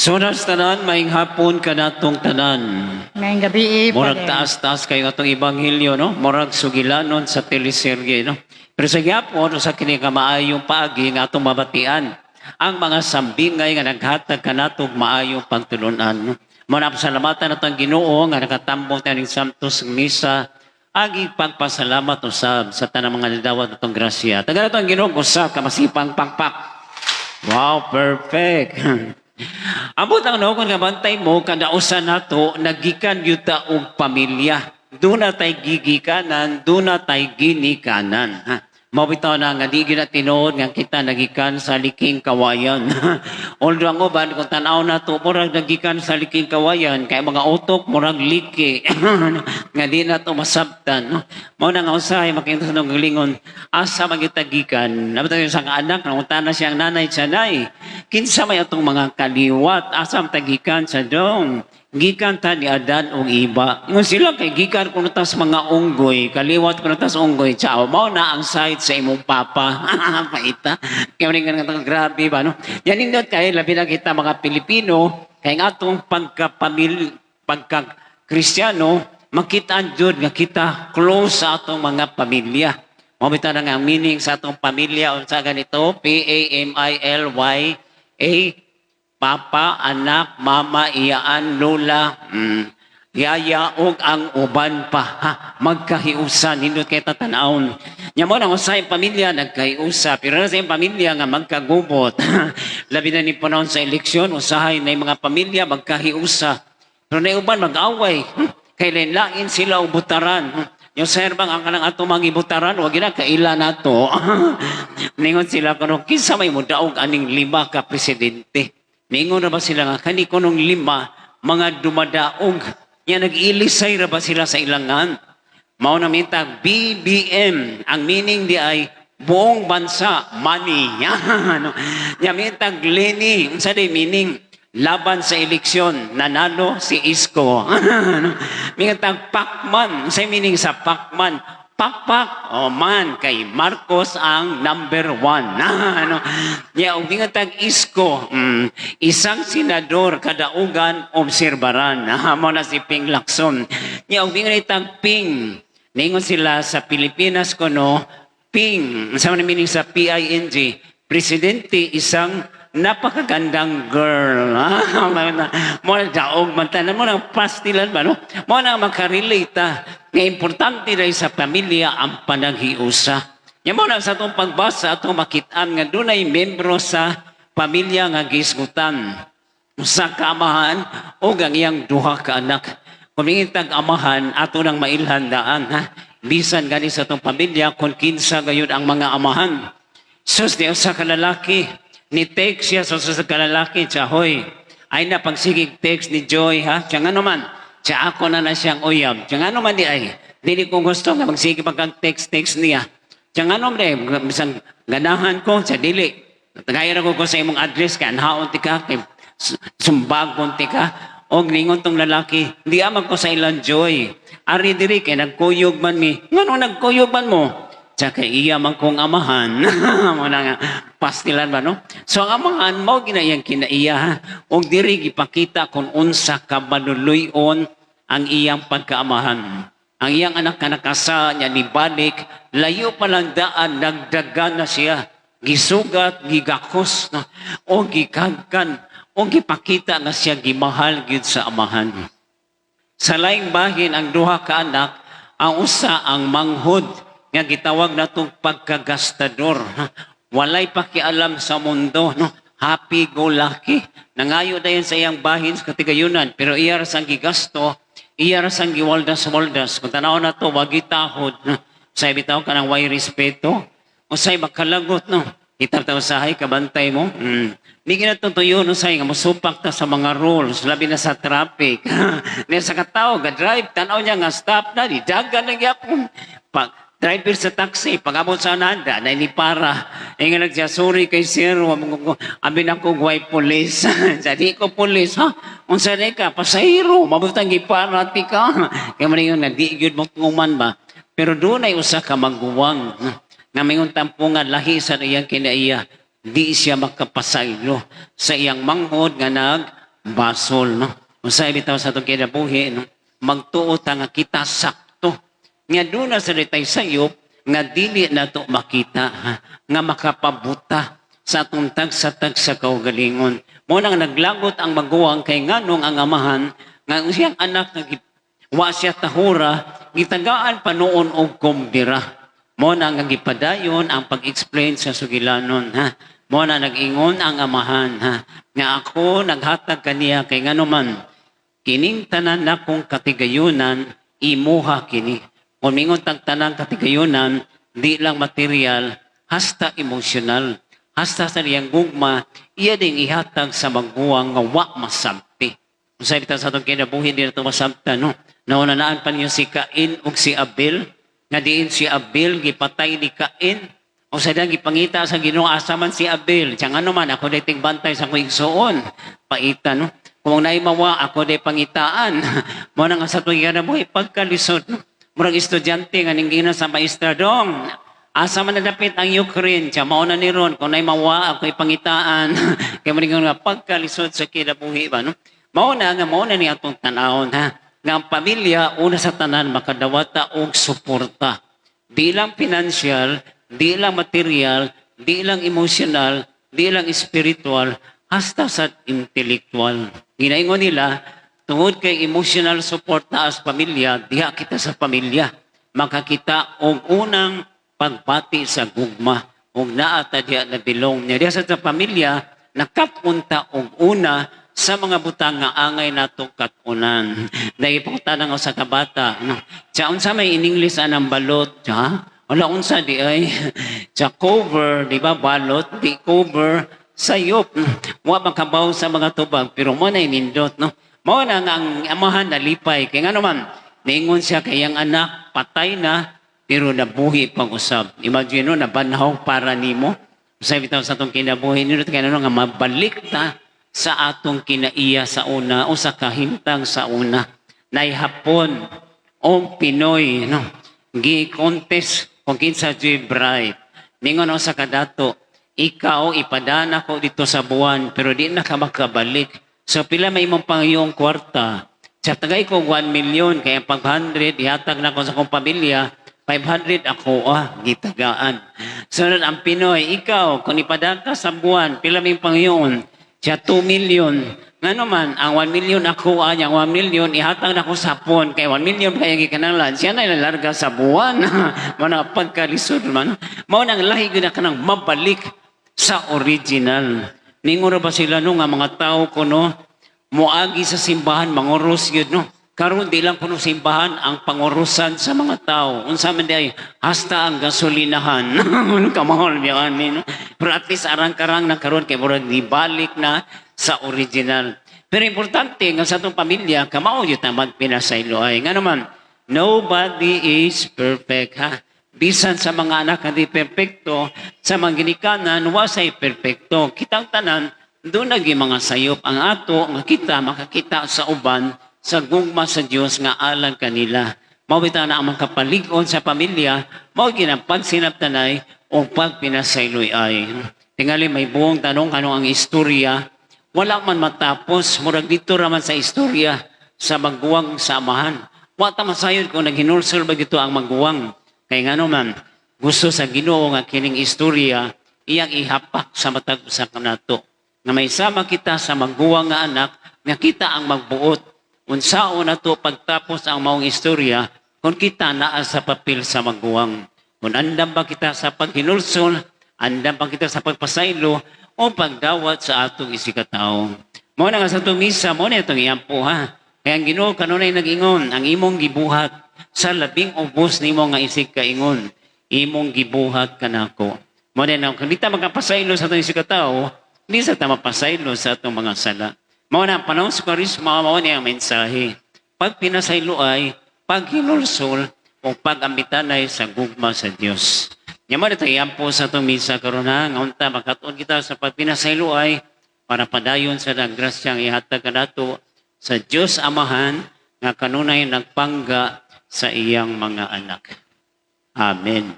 Sunas tanan, maing hapon ka natong tanan. Ngayong gabi Murag taas-taas kayo atong ibanghilyo, no? Murag sugilanon sa teleserye, no? Pero sa gyapon, sa kini ka maayong paagi nga atong mabatian, ang mga sambingay nga naghatag ka natong maayong pagtulunan, no? Muna pasalamatan natong Ginoo nga nakatambong tayo ng Santos Misa, agi pagpasalamat usab sa tanang mga nadawat natong grasya. Taga natong Ginoo usab ka masipang pakpak. Wow, perfect. Ambot ang naukon nga bantay mo, kada usa nato, nagikan yuta og pamilya. Doon na tayo gigikanan, doon na tayo ginikanan. Ha? Mabitaw na nga, di na tinuod nga kita nagikan sa liking kawayan. Although ang uban, kung tanaw na to, murag nagikan sa liking kawayan, kaya mga utok, murag liki. Nga di na to masabtan. No? Mao na nga usahay, makita sa nung galingon, asa magitagikan. Nabitaw yung sang anak, nangunta na siyang nanay tsanay. Kinsa may atong mga kaliwat, asa tagikan sa dong. Gikan ta ni Adan og iba. Ingon sila kay gikan kuno tas mga unggoy, kaliwat kuno tas unggoy. Ciao, mao na ang side sa imong papa. Paita. Kaya man nga grabe ba no. Yan indot kay labi na kita mga Pilipino kay nga atong pagka-Kristiyano makitaan jud nga kita close sa atong mga pamilya. Mao bitaw na nga ang meaning sa atong pamilya unsa ganito, PAMILYA. Papa, anak, mama, iyaan, lola, yaya, og ang uban pa. Ha? Magkahiusa, nindot kay tatanawon. Nya mo na sa pamilya, nagkahiusa. Pero na sa pamilya nga magkagubot. Labi na ni panahon sa eleksyon, usahay na yung mga pamilya, magkahiusa. Pero na uban, mag-away. Kay lain sila ubutaran. Yung serbang ang kanang ato mga ibutaran, wag na kaila na to. Ningon sila kung kinsa may mudaog aning 5 ka presidente. Ningon na ba sila nga, kani ko nung 5, mga dumadaog. Yan, nag-ilisay na ba sila sa ilangan? Mao na mintag, BBM. Ang meaning di ay buong bansa, money. Yan, mintag, Lenny. Ang sa di meaning, laban sa eleksyon, nanalo si Isko. Mintag, Pacman. Ang sa meaning sa Pacman, pakpak, o man, kay Marcos ang number 1. Niya, ang tingatag Isko, isang senador kadaugan obserbaran. Mo na si Ping Lacson. Niya, ang tingatag Ping, ningon sila sa Pilipinas ko, no, Ping, sa meaning sa PING, presidente isang napakagandang girl. Mo na daog, mantanan mo na pastilan ba, no? Mo na makarelate, nga importante rin sa pamilya ang panaghiusa. Yan mo na sa itong pagbasa, itong makitaan nga doon ay membro sa pamilya nga gisgutan sa kaamahan o ang iyang duha ka anak. Kumingitag amahan, ato nang mailhandaan. Ha? Bisan gani sa itong pamilya, kung kinsa gayon ang mga amahan. Sus, di sa kalalaki, ni text siya sa kalalaki, tsahoy. Ay na pagsigig text ni Joy, ha? Siya nga naman. Siya ako na siyang uyab. Siya nga naman di ay. Dili ko gusto nga magsige pagkang-text niya. Siya nga naman di. Bisang ganahan ko sa dili. Tagayan ako sa imong address ka. Anhaon ti ka. Sumbagon ti ka. O ningon tong lalaki. Di amag ko sa ilang Joy. Ari diri kay nagkuyog man mi. Ngano nagkuyog man mo? Tsaka iya man kong amahan. Muna nga, pastilan ba, no? So, ang amahan, mo ginayang kinaiya, ha? O diri, ipakita kung unsa ka manuluyon ang iyang pagkaamahan. Ang iyang anak na nakasa niya ni balik, layo pa lang daan, nagdaga na siya. Gisugat, gigakos, no? O gikagkan, o gipakita na siya gimahal gid sa amahan. Sa laing bahin, ang duha ka anak, ang usa ang manghod, nga gitawag na itong pagkagastador. Walay pakialam sa mundo. No? Happy go lucky. Nangayo na yan sa iyang bahin sa katigayunan. Pero iya rasang gigasto, iya rasang giwaldas-waldas. Kung tanaw na ito, wag itahod. No? Say bitaw ka ng way respeto. O say makalagot. No? Itataw sahay, kabantay mo. Hindi kinatutuyo no say nga musupak ta sa mga rules, labi na sa traffic. Niya sa katao, ga-drive, tanaw niya nga stop na, di dagan na gyapon. Driver sa taxi, pag-abot sa nanda, na ini para. Nga nagsiya, sorry kay sir, abin ako guway polis. Jadi ko polis, ha? Unsa na ka, pasahiro, mabutang iparati ka. Kaya man yun, nadi-igod mo tunguman ba? Pero doon ay usa ka maguwang. Nga mayroon tampungan lahi sa iyang kinaiya. Di siya makapasaylo sa iyang manghod nga basol, no? Unsay bitaw sa itong kinabuhi, no? Magtuo ta nga kita sakto. Nga doon na sa ditay sayop, nga dili na to makita, ha? Nga makapabuta sa atong tag sa kaugalingon. Mo nang naglagot ang maguwang kay nganong ang amahan, nga siyang anak nga wa siya tahura, gitagaan pa noon og kumbira. Mo na nga gipadayon ang pag-explain sa sugilanon, ha? Mo na nag-ingon ang amahan, ha? Nga ako naghatag kaniya kay nganuman, kining tanan na kong katigayunan, imuha kini. Kung mingon tag tanang katigayunan, di lang material, hasta emosyonal. Hasta sa niyang gugma, iya ding ihatag sa maguwang nga wa masampi. Kung sa bitaw sa itong kinabuhi, di na ito masabta, no? Naunanaan pa niyo si Cain o si Abel, nga diin si Abel, gipatay ni Cain, o sa dang gipangita sa Ginoo asa man si Abel. Tiyang ano man, ako dating bantay sa kuing suon. Paita, no? Kung naimawa, ako day pangitaan. Mo na nga sa tuwing kinabuhi, pagkalisod, no? Murag estudyante, nga ninggina sa maestra, dong, asa man nadapit ang Ukraine, siya mauna ni Ron, kung naimawa, ako ipangitaan. Kaya maningaw nga pagkalisod sa kinabuhi ba, no? Mauna ni atong tanahon, ha? Nga ang pamilya, una sa tanan, makadawata og suporta. Di lang financial, di lang material, di lang emotional, di lang spiritual, hasta sa intellectual. Ginaingon nila, tungod kay emotional support na as pamilya, diha kita sa pamilya. Makakita og unang pagbati sa gugma, og naata diha na bilong niya. Diha sa pamilya, nakapunta og una sa mga butang nga angay nato katunan. Dahil pagkata nga sa kabata, no? Siya unsa may in English anang balot, ha? Wala unsa di ay. Siya cover, di ba, balot, di cover, sayop. Wa makabaw sa mga tubag, pero mo na inindot, no? Mo na nga ang amahan nalipay. Kaya nga naman, naingon siya kayang anak, patay na, pero nabuhi pang usab. Imagine no, nabanhaw para nimo. Sa bitaw sa atong kinabuhi, nito kaya nga mabalik ta sa atong kinaiya sa una o sa kahintang sa una. Naihapon o Pinoy, no? Gi-contest kung kinsa Joy Bright. Ningon o sa kadato, ikaw ipadana ko dito sa buwan, pero di na ka makabalik. So pila may imong pangiyong kwarta. Sa tagay ko 1 million, kaya 500, ihatag na ko sa kong pamilya, 500 ako, gitagaan. Sunod ang Pinoy, ikaw, kung ipadaan ka sa buwan, pila may pangyon, siya 2 million. Nga naman, ang 1 million ako, ang 1 million, ihatag na ko sa pon, kaya 1 million kaya gikanalan, siya na ilalarga sa buwan. Mana pagkalisod man. Mao nang lahi gina ka nang mabalik sa original. Ningura ba sila no, nga mga tao ko no, muagi sa simbahan, manguros yun no. Karon di lang kuno simbahan ang pangurusan sa mga tao. Unsa man di hasta ang gasolinahan. Kamahal biyan ni no. Pero at least arang-karang na karon kay murag ibalik na sa original. Pero importante nga sa atong pamilya kamao gyud ta magpinasaylo ay nga naman nobody is perfect ha. Bisan sa mga anak hindi perpekto, sa mga ginikanan wasay perpekto. Kitang tanan doon naging mga sayop ang ato nga kita makakita sa uban sa gugma sa Diyos nga alang kanila. Mawita na ang makapalig-on sa pamilya, mao ginapag sinaptanay o pagpinasayloy ay. Tingali may buong tanong kanong ang istorya, wala man matapos, murag dito raman sa istorya, sa maguwang sa amahan. Wata masayod kung naghinulsol ba dito ang maguwang. Kaya nga naman, gusto sa Ginoo nga kining istorya, iyang ihapak sa matag sa kanato. Nga may sama kita sa maguwang nga anak, nga kita ang magbuot. Unsaon na to pagtapos ang maong istorya kung kita naa sa papel sa maguwang. Kung andam ba kita sa paghinulsol, andam ba kita sa pagpasaylo, o pagdawat sa atong isikatao. Mao na nga sa itong misa, mao na itong iyampo ha. Kaya ang Ginoo kanunay nag-ingon, ang imong gibuhat sa 12 nimo nga isig kaingon, imong gibuhat kanako. Mao na kung di ta magpasaylo sa atong isikatao, di sa ta mapasaylo sa atong mga sala. Mao na ang panahon sa Kwaresma, mao na ang mensahe. Pag pinasaylo ay paghinulsol o pag-ambitanay sa gugma sa Dios. Yaman ito iyampo sa itong misa karon ha, nga unta makatuon kita sa pagpinasaylo ay para padayon sa naggrasyang ihatag kanato sa Dios Amahan nga kanunay nagpangga sa iyang mga anak. Amen.